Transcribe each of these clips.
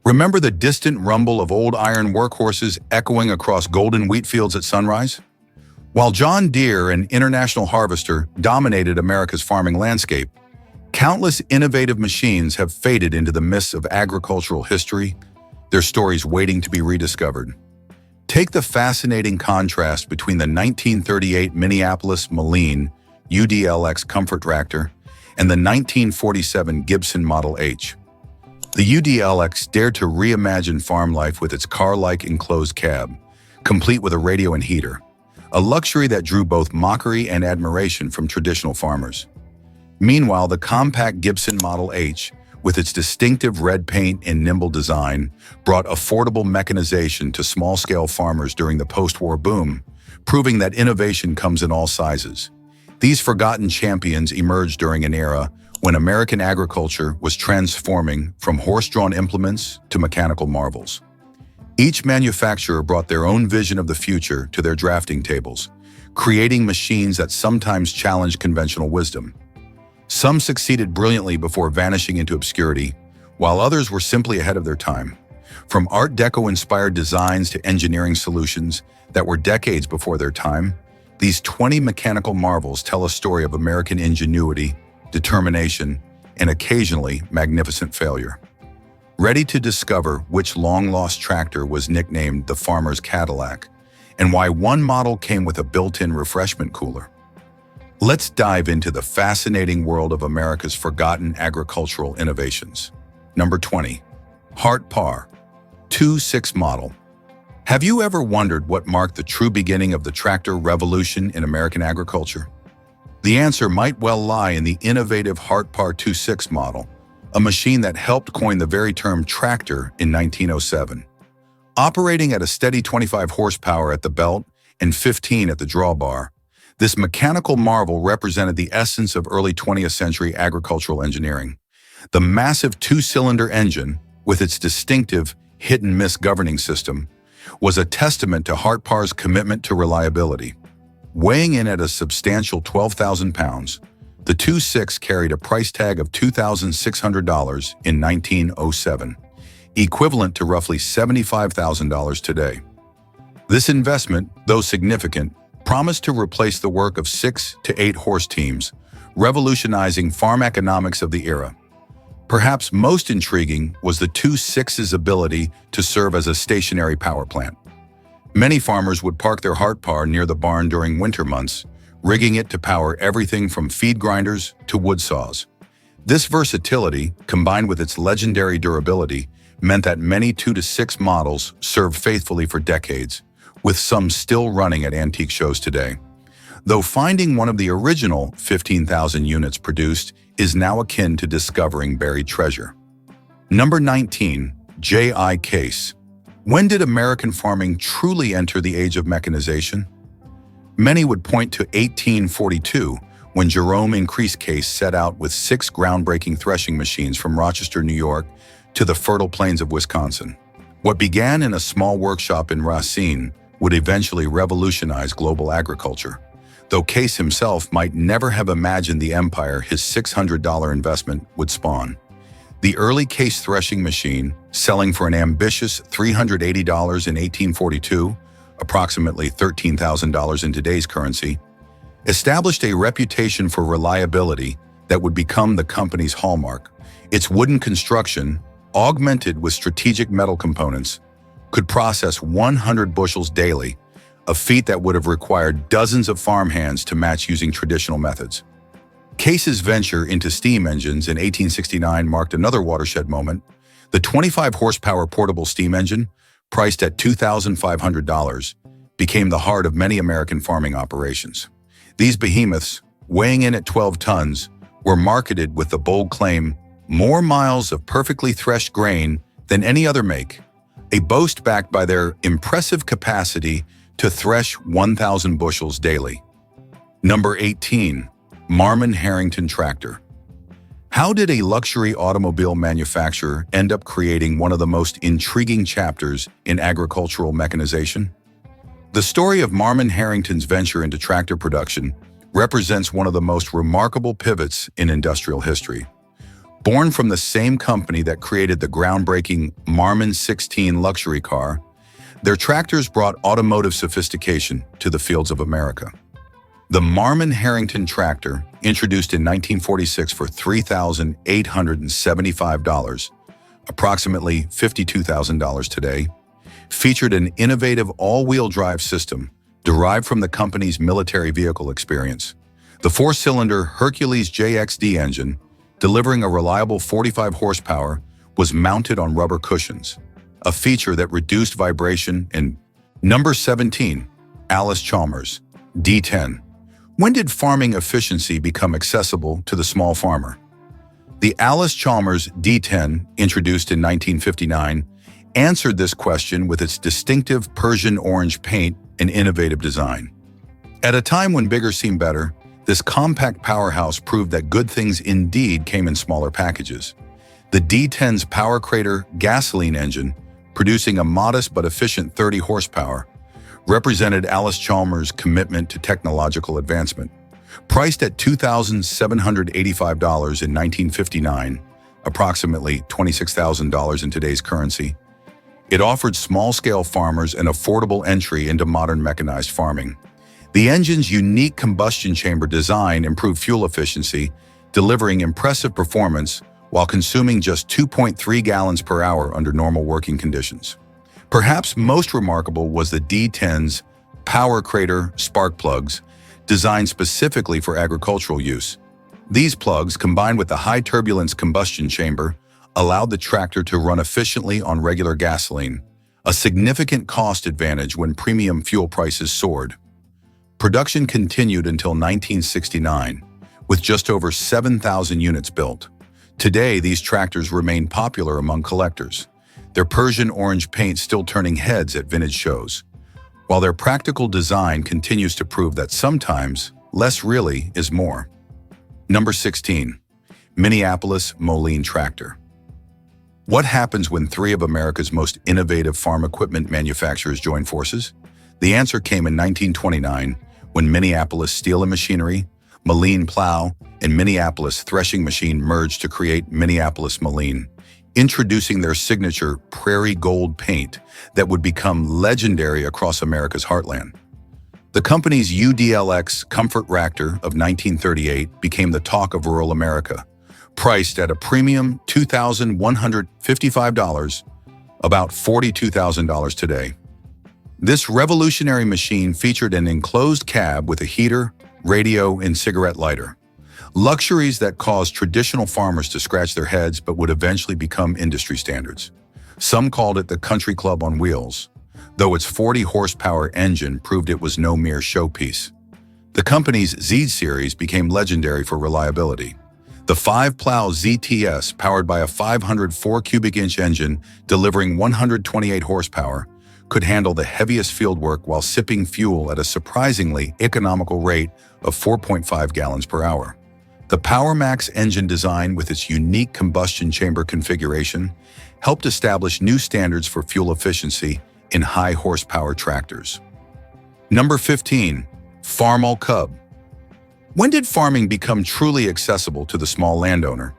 Remember the distant rumble of old iron workhorses echoing across golden wheat fields at sunrise? While John Deere and International Harvester dominated America's farming landscape, countless innovative machines have faded into the mists of agricultural history, their stories waiting to be rediscovered. Take the fascinating contrast between the 1938 Minneapolis Moline UDLX comfort tractor and the 1947 Gibson Model H. The UDLX dared to reimagine farm life with its car-like enclosed cab, complete with a radio and heater, a luxury that drew both mockery and admiration from traditional farmers. Meanwhile, the compact Gibson Model H, with its distinctive red paint and nimble design, brought affordable mechanization to small-scale farmers during the post-war boom, proving that innovation comes in all sizes. These forgotten champions emerged during an era when American agriculture was transforming from horse-drawn implements to mechanical marvels. Each manufacturer brought their own vision of the future to their drafting tables, creating machines that sometimes challenged conventional wisdom. Some succeeded brilliantly before vanishing into obscurity, while others were simply ahead of their time. From Art Deco-inspired designs to engineering solutions that were decades before their time, these 20 mechanical marvels tell a story of American ingenuity, determination, and occasionally magnificent failure. Ready to discover which long-lost tractor was nicknamed the farmer's Cadillac, and why one model came with a built-in refreshment cooler? Let's dive into the fascinating world of America's forgotten agricultural innovations. Number 20. Hart Par 2.6 model. Have you ever wondered what marked the true beginning of the tractor revolution in American agriculture? The answer might well lie in the innovative Hart Par 2.6 model, a machine that helped coin the very term tractor in 1907. Operating at a steady 25 horsepower at the belt and 15 at the drawbar, this mechanical marvel represented the essence of early 20th century agricultural engineering. The massive two-cylinder engine, with its distinctive hit-and-miss governing system, was a testament to Hart Par's commitment to reliability. Weighing in at a substantial 12,000 pounds, the 2.6 carried a price tag of $2,600 in 1907, equivalent to roughly $75,000 today. This investment, though significant, promised to replace the work of 6 to 8 horse teams, revolutionizing farm economics of the era. Perhaps most intriguing was the 2.6's ability to serve as a stationary power plant. Many farmers would park their Hart Par near the barn during winter months, rigging it to power everything from feed grinders to wood saws. This versatility, combined with its legendary durability, meant that many 2-6 models served faithfully for decades, with some still running at antique shows today. Though finding one of the original 15,000 units produced is now akin to discovering buried treasure. Number 19. J.I. Case. When did American farming truly enter the age of mechanization? Many would point to 1842, when Jerome Increase Case set out with 6 groundbreaking threshing machines from Rochester, New York, to the fertile plains of Wisconsin. What began in a small workshop in Racine would eventually revolutionize global agriculture. Though Case himself might never have imagined the empire his $600 investment would spawn. The early Case threshing machine, selling for an ambitious $380 in 1842, approximately $13,000 in today's currency, established a reputation for reliability that would become the company's hallmark. Its wooden construction, augmented with strategic metal components, could process 100 bushels daily, a feat that would have required dozens of farmhands to match using traditional methods. Case's venture into steam engines in 1869 marked another watershed moment. The 25-horsepower portable steam engine, priced at $2,500, became the heart of many American farming operations. These behemoths, weighing in at 12 tons, were marketed with the bold claim, "more miles of perfectly threshed grain than any other make," a boast backed by their impressive capacity to thresh 1,000 bushels daily. Number 18. Marmon Harrington Tractor. How did a luxury automobile manufacturer end up creating one of the most intriguing chapters in agricultural mechanization? The story of Marmon Harrington's venture into tractor production represents one of the most remarkable pivots in industrial history. Born from the same company that created the groundbreaking Marmon 16 luxury car, their tractors brought automotive sophistication to the fields of America. The Marmon Harrington tractor, introduced in 1946 for $3,875, approximately $52,000 today, featured an innovative all-wheel drive system derived from the company's military vehicle experience. The four-cylinder Hercules JXD engine, delivering a reliable 45 horsepower, was mounted on rubber cushions, a feature that reduced vibration in. Number 17. Allis-Chalmers D10. When did farming efficiency become accessible to the small farmer? The Allis-Chalmers D10, introduced in 1959, answered this question with its distinctive Persian orange paint and innovative design. At a time when bigger seemed better, this compact powerhouse proved that good things indeed came in smaller packages. The D10's Power Crater gasoline engine, producing a modest but efficient 30 horsepower, represented Allis-Chalmers' commitment to technological advancement. Priced at $2,785 in 1959, approximately $26,000 in today's currency, it offered small-scale farmers an affordable entry into modern mechanized farming. The engine's unique combustion chamber design improved fuel efficiency, delivering impressive performance while consuming just 2.3 gallons per hour under normal working conditions. Perhaps most remarkable was the D10's Power Crater spark plugs, designed specifically for agricultural use. These plugs, combined with the high turbulence combustion chamber, allowed the tractor to run efficiently on regular gasoline, a significant cost advantage when premium fuel prices soared. Production continued until 1969, with just over 7,000 units built. Today, these tractors remain popular among collectors, their Persian orange paint still turning heads at vintage shows, while their practical design continues to prove that sometimes less really is more. Number 16. Minneapolis Moline tractor. What happens when three of America's most innovative farm equipment manufacturers join forces? The answer came in 1929 when Minneapolis Steel and Machinery, Moline Plow, and Minneapolis Threshing Machine merged to create Minneapolis Moline, introducing their signature Prairie Gold paint that would become legendary across America's heartland. The company's UDLX Comfort Tractor of 1938 became the talk of rural America, priced at a premium $2,155, about $42,000 today. This revolutionary machine featured an enclosed cab with a heater, radio, and cigarette lighter, luxuries that caused traditional farmers to scratch their heads but would eventually become industry standards. Some called it the country club on wheels, though its 40 horsepower engine proved it was no mere showpiece. The company's Z series became legendary for reliability. The 5-plow ZTS, powered by a 504 cubic inch engine delivering 128 horsepower, could handle the heaviest field work while sipping fuel at a surprisingly economical rate of 4.5 gallons per hour. The PowerMax engine design, with its unique combustion chamber configuration, helped establish new standards for fuel efficiency in high horsepower tractors. Number 15. Farmall Cub. When did farming become truly accessible to the small landowner?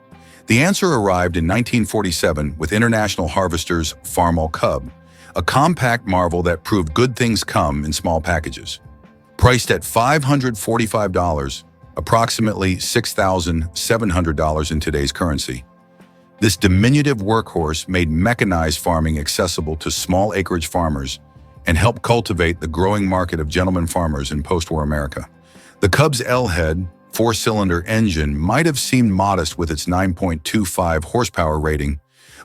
The answer arrived in 1947 with International Harvester's Farmall Cub, a compact marvel that proved good things come in small packages. Priced at $545, approximately $6,700 in today's currency, this diminutive workhorse made mechanized farming accessible to small acreage farmers and helped cultivate the growing market of gentleman farmers in post-war America. The Cub's L-head, 4-cylinder engine might have seemed modest with its 9.25 horsepower rating,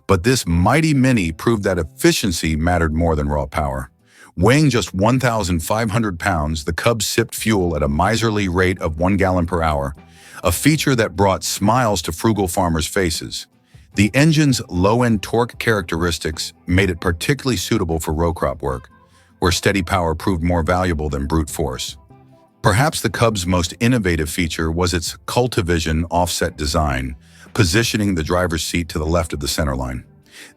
but this mighty mini proved that efficiency mattered more than raw power. Weighing just 1,500 pounds, the Cub sipped fuel at a miserly rate of 1 gallon per hour, a feature that brought smiles to frugal farmers' faces. The engine's low-end torque characteristics made it particularly suitable for row crop work, where steady power proved more valuable than brute force. Perhaps the Cub's most innovative feature was its Cultivision offset design, positioning the driver's seat to the left of the center line.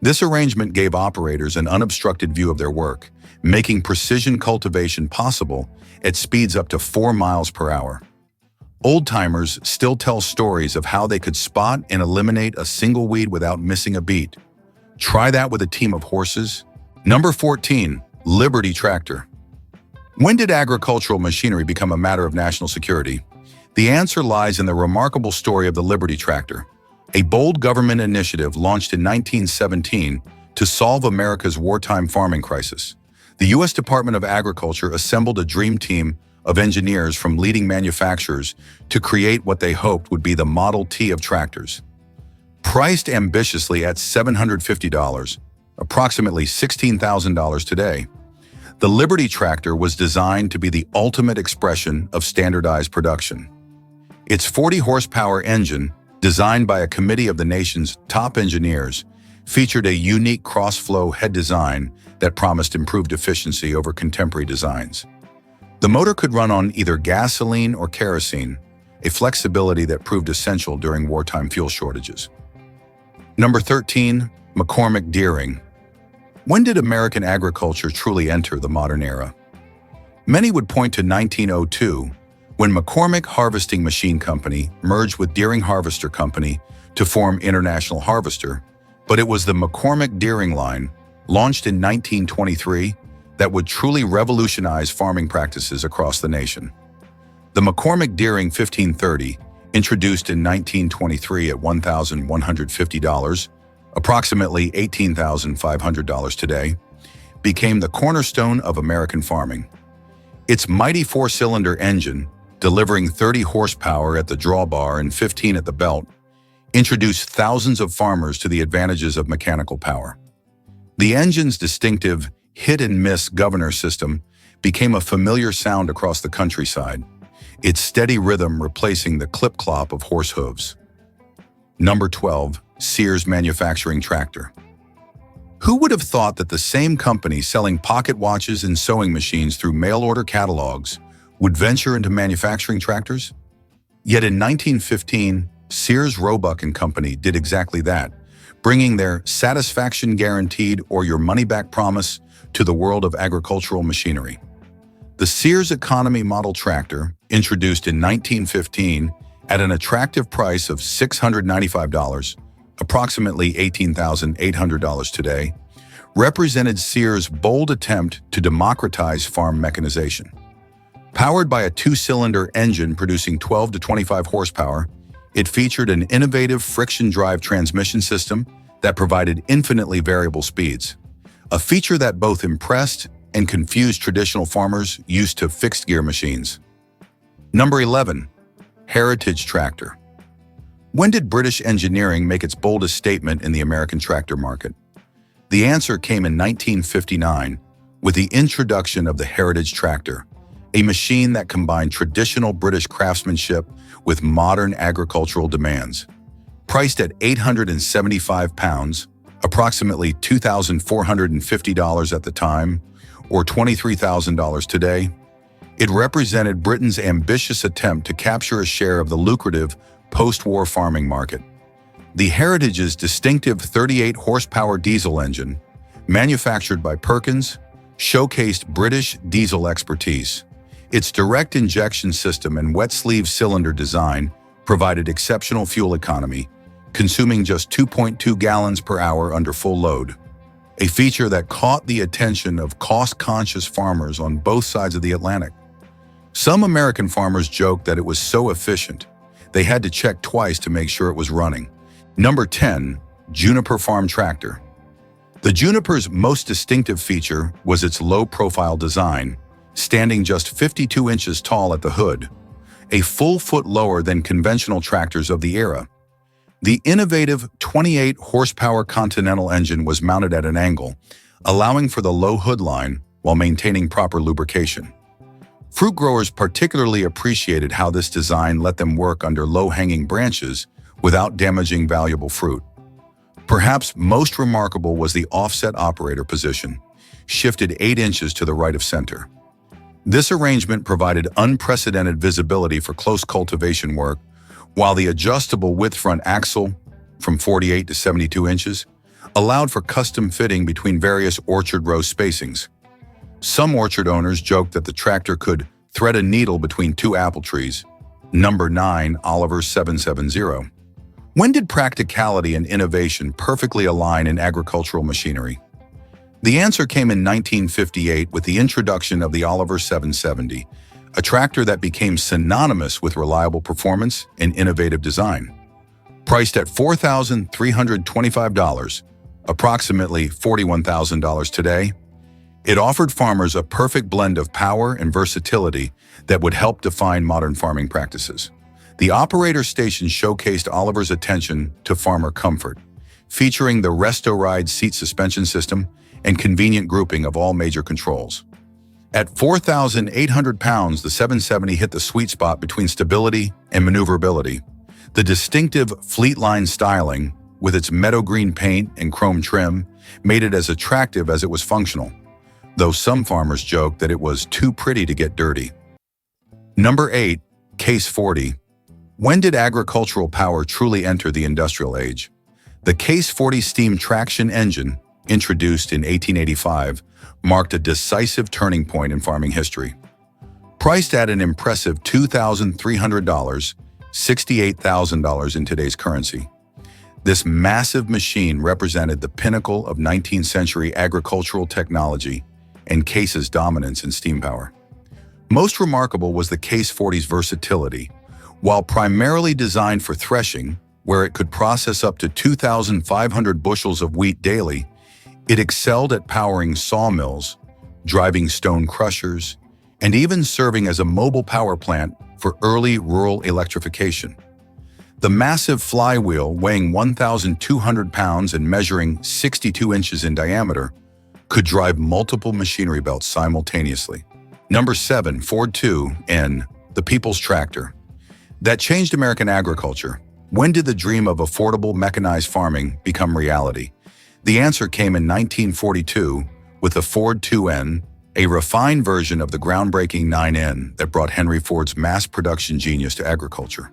This arrangement gave operators an unobstructed view of their work, making precision cultivation possible at speeds up to 4 miles per hour. Old-timers still tell stories of how they could spot and eliminate a single weed without missing a beat. Try that with a team of horses. Number 14, Liberty Tractor. When did agricultural machinery become a matter of national security? The answer lies in the remarkable story of the Liberty Tractor, a bold government initiative launched in 1917 to solve America's wartime farming crisis. The U.S. Department of Agriculture assembled a dream team of engineers from leading manufacturers to create what they hoped would be the Model T of tractors. Priced ambitiously at $750, approximately $16,000 today, the Liberty Tractor was designed to be the ultimate expression of standardized production. Its 40-horsepower engine, designed by a committee of the nation's top engineers, featured a unique cross-flow head design that promised improved efficiency over contemporary designs. The motor could run on either gasoline or kerosene, a flexibility that proved essential during wartime fuel shortages. Number 13, McCormack Deering. When did American agriculture truly enter the modern era? Many would point to 1902, when McCormack Harvesting Machine Company merged with Deering Harvester Company to form International Harvester, but it was the McCormack Deering line, launched in 1923, that would truly revolutionize farming practices across the nation. The McCormack Deering 1530, introduced in 1923 at $1,150, approximately $18,500 today, became the cornerstone of American farming. Its mighty four-cylinder engine, delivering 30 horsepower at the drawbar and 15 at the belt, introduced thousands of farmers to the advantages of mechanical power. The engine's distinctive hit-and-miss governor system became a familiar sound across the countryside, its steady rhythm replacing the clip-clop of horse hooves. Number 12, Sears Manufacturing Tractor. Who would have thought that the same company selling pocket watches and sewing machines through mail-order catalogs would venture into manufacturing tractors? Yet in 1915, Sears, Roebuck and Company did exactly that, bringing their satisfaction guaranteed or your money-back promise to the world of agricultural machinery. The Sears Economy Model Tractor, introduced in 1915 at an attractive price of $695, approximately $18,800 today, represented Sears' bold attempt to democratize farm mechanization. Powered by a two-cylinder engine producing 12 to 25 horsepower, it featured an innovative friction drive transmission system that provided infinitely variable speeds, a feature that both impressed and confused traditional farmers used to fixed-gear machines. Number 11, Heritage Tractor. When did British engineering make its boldest statement in the American tractor market? The answer came in 1959 with the introduction of the Heritage Tractor, a machine that combined traditional British craftsmanship with modern agricultural demands. Priced at £875, approximately $2,450 at the time, or $23,000 today, it represented Britain's ambitious attempt to capture a share of the lucrative post-war farming market. The Heritage's distinctive 38-horsepower diesel engine, manufactured by Perkins, showcased British diesel expertise. Its direct injection system and wet sleeve cylinder design provided exceptional fuel economy, consuming just 2.2 gallons per hour under full load, a feature that caught the attention of cost-conscious farmers on both sides of the Atlantic. Some American farmers joked that it was so efficient, they had to check twice to make sure it was running. Number 10, Juniper Farm Tractor. The Juniper's most distinctive feature was its low-profile design, standing just 52 inches tall at the hood, a full foot lower than conventional tractors of the era. The innovative 28-horsepower Continental engine was mounted at an angle, allowing for the low hood line while maintaining proper lubrication. Fruit growers particularly appreciated how this design let them work under low-hanging branches without damaging valuable fruit. Perhaps most remarkable was the offset operator position, shifted 8 inches to the right of center. This arrangement provided unprecedented visibility for close cultivation work, while the adjustable width front axle, from 48 to 72 inches, allowed for custom fitting between various orchard row spacings. Some orchard owners joked that the tractor could thread a needle between two apple trees, Number 9. Oliver 770. When did practicality and innovation perfectly align in agricultural machinery? The answer came in 1958 with the introduction of the Oliver 770, a tractor that became synonymous with reliable performance and innovative design. Priced at $4,325, approximately $41,000 today, it offered farmers a perfect blend of power and versatility that would help define modern farming practices. The operator station showcased Oliver's attention to farmer comfort, featuring the Resto-Ride seat suspension system and convenient grouping of all major controls. At 4,800 pounds, the 770 hit the sweet spot between stability and maneuverability. The distinctive Fleetline styling, with its meadow green paint and chrome trim, made it as attractive as it was functional, though some farmers joked that it was too pretty to get dirty. Number 8. Case 40. When did agricultural power truly enter the industrial age? The Case 40 steam traction engine, introduced in 1885, marked a decisive turning point in farming history. Priced at an impressive $2,300, $68,000 in today's currency, this massive machine represented the pinnacle of 19th century agricultural technology and Case's dominance in steam power. Most remarkable was the Case 40's versatility. While primarily designed for threshing, where it could process up to 2,500 bushels of wheat daily, it excelled at powering sawmills, driving stone crushers, and even serving as a mobile power plant for early rural electrification. The massive flywheel, weighing 1,200 pounds and measuring 62 inches in diameter, could drive multiple machinery belts simultaneously. Number 7. Ford Te20, the People's Tractor. That changed American agriculture. When did the dream of affordable mechanized farming become reality? The answer came in 1942 with the Ford Te20, a refined version of the groundbreaking 9N that brought Henry Ford's mass production genius to agriculture.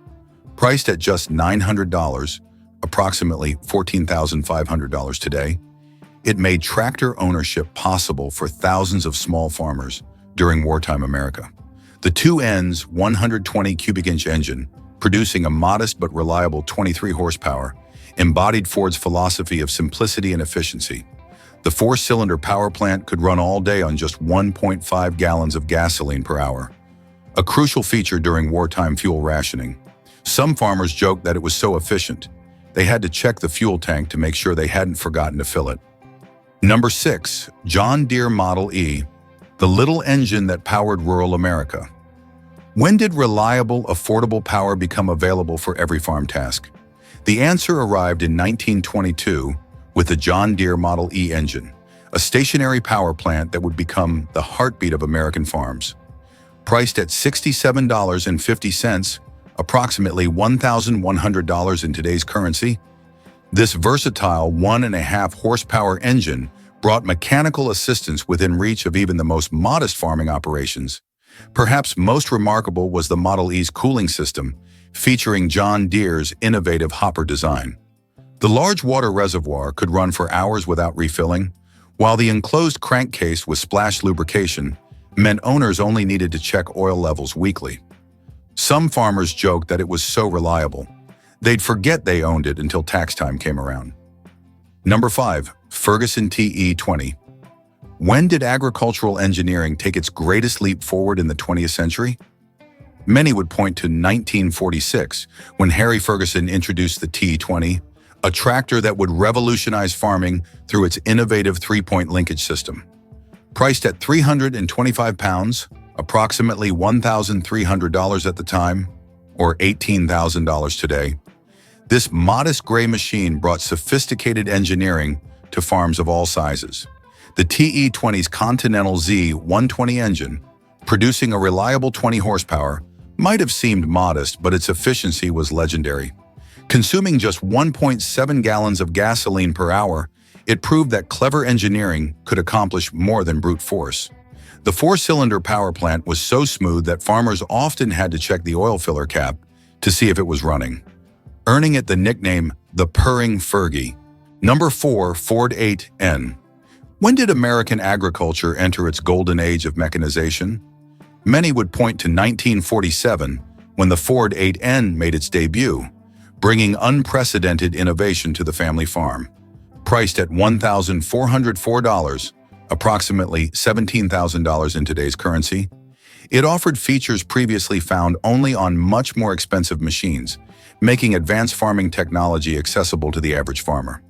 Priced at just $900, approximately $14,500 today, it made tractor ownership possible for thousands of small farmers during wartime America. The Te20's 120 cubic inch engine, producing a modest but reliable 23 horsepower, embodied Ford's philosophy of simplicity and efficiency. The 4-cylinder power plant could run all day on just 1.5 gallons of gasoline per hour, a crucial feature during wartime fuel rationing. Some farmers joked that it was so efficient, they had to check the fuel tank to make sure they hadn't forgotten to fill it. Number 6. John Deere Model E, the little engine that powered rural America. When did reliable, affordable power become available for every farm task? The answer arrived in 1922 with the John Deere Model E engine, a stationary power plant that would become the heartbeat of American farms. Priced at $67.50, approximately $1,100 in today's currency, this versatile 1.5 horsepower engine brought mechanical assistance within reach of even the most modest farming operations. Perhaps most remarkable was the Model E's cooling system, featuring John Deere's innovative hopper design. The large water reservoir could run for hours without refilling, while the enclosed crankcase with splash lubrication meant owners only needed to check oil levels weekly. Some farmers joked that it was so reliable, they'd forget they owned it until tax time came around. Number 5. Ferguson Te20. When did agricultural engineering take its greatest leap forward in the 20th century? Many would point to 1946, when Harry Ferguson introduced the Te20, a tractor that would revolutionize farming through its innovative 3-point linkage system. Priced at 325 pounds, approximately $1,300 at the time, or $18,000 today, this modest gray machine brought sophisticated engineering to farms of all sizes. The Te20's Continental Z120 engine, producing a reliable 20 horsepower, might have seemed modest, but its efficiency was legendary. Consuming just 1.7 gallons of gasoline per hour, it proved that clever engineering could accomplish more than brute force. The 4-cylinder power plant was so smooth that farmers often had to check the oil filler cap to see if it was running, earning it the nickname the Purring Fergie. Number 4. Ford 8N. When did American agriculture enter its golden age of mechanization? Many would point to 1947, when the Ford 8N made its debut, bringing unprecedented innovation to the family farm. Priced at $1,404, approximately $17,000 in today's currency, it offered features previously found only on much more expensive machines, making advanced farming technology accessible to the average farmer.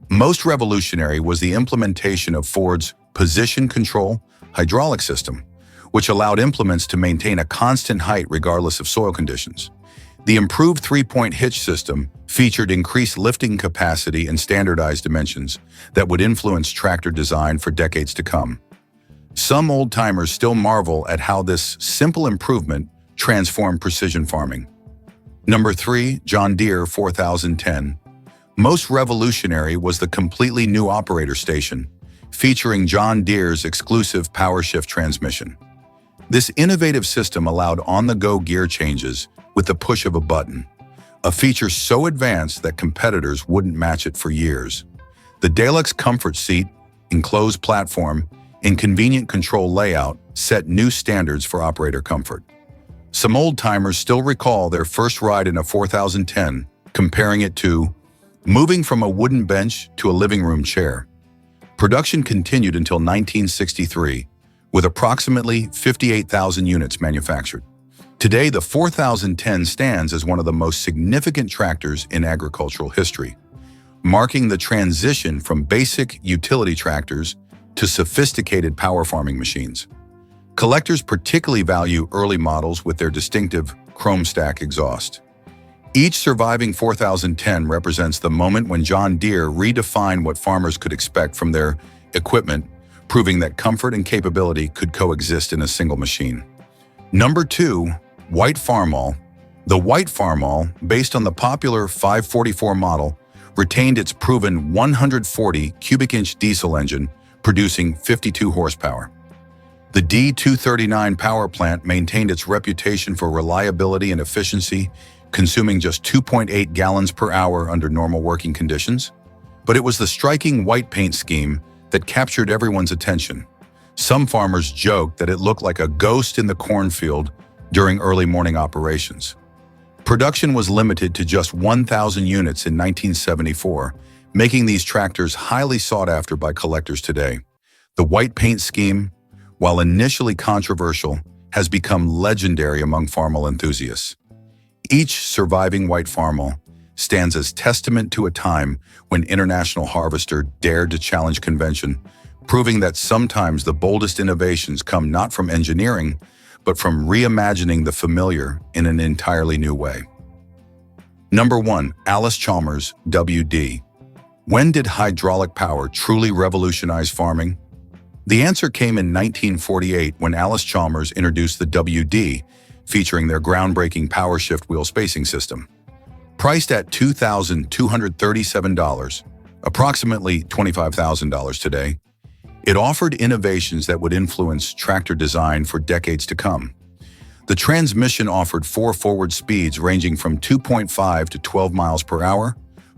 Most revolutionary was the implementation of Ford's position control hydraulic system, which allowed implements to maintain a constant height regardless of soil conditions. The improved three-point hitch system featured increased lifting capacity and standardized dimensions that would influence tractor design for decades to come. Some old-timers still marvel at how this simple improvement transformed precision farming. Number 3, John Deere 4010. Most revolutionary was the completely new operator station, featuring John Deere's exclusive power shift transmission. This innovative system allowed on-the-go gear changes with the push of a button, a feature so advanced that competitors wouldn't match it for years. The Deluxe comfort seat, enclosed platform, and convenient control layout set new standards for operator comfort. Some old-timers still recall their first ride in a 4010, comparing it to moving from a wooden bench to a living room chair. Production continued until 1963, with approximately 58,000 units manufactured. Today, the 4010 stands as one of the most significant tractors in agricultural history, marking the transition from basic utility tractors to sophisticated power farming machines. Collectors particularly value early models with their distinctive chrome stack exhaust. Each surviving 4010 represents the moment when John Deere redefined what farmers could expect from their equipment, proving that comfort and capability could coexist in a single machine. Number 2, White Farmall. The White Farmall, based on the popular 544 model, retained its proven 140 cubic inch diesel engine, producing 52 horsepower. The D239 power plant maintained its reputation for reliability and efficiency, consuming just 2.8 gallons per hour under normal working conditions. But it was the striking white paint scheme that captured everyone's attention. Some farmers joked that it looked like a ghost in the cornfield during early morning operations. Production was limited to just 1,000 units in 1974, making these tractors highly sought after by collectors today. The white paint scheme, while initially controversial, has become legendary among Farmall enthusiasts. Each surviving White Farmall stands as testament to a time when International Harvester dared to challenge convention, proving that sometimes the boldest innovations come not from engineering, but from reimagining the familiar in an entirely new way. Number 1, Allis-Chalmers WD. When did hydraulic power truly revolutionize farming? The answer came in 1948 when Allis-Chalmers introduced the WD, featuring their groundbreaking power shift wheel spacing system. Priced at $2,237, approximately $25,000 today, it offered innovations that would influence tractor design for decades to come. The transmission offered 4 forward speeds ranging from 2.5 to 12 miles per hour,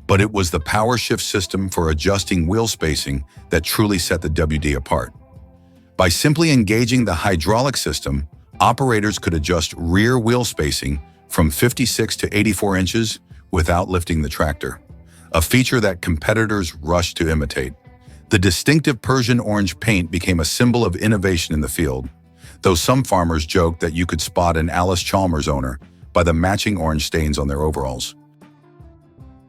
but it was the power shift system for adjusting wheel spacing that truly set the WD apart. By simply engaging the hydraulic system, operators could adjust rear wheel spacing from 56 to 84 inches without lifting the tractor, a feature that competitors rushed to imitate. The distinctive Persian orange paint became a symbol of innovation in the field, though some farmers joked that you could spot an Allis-Chalmers owner by the matching orange stains on their overalls.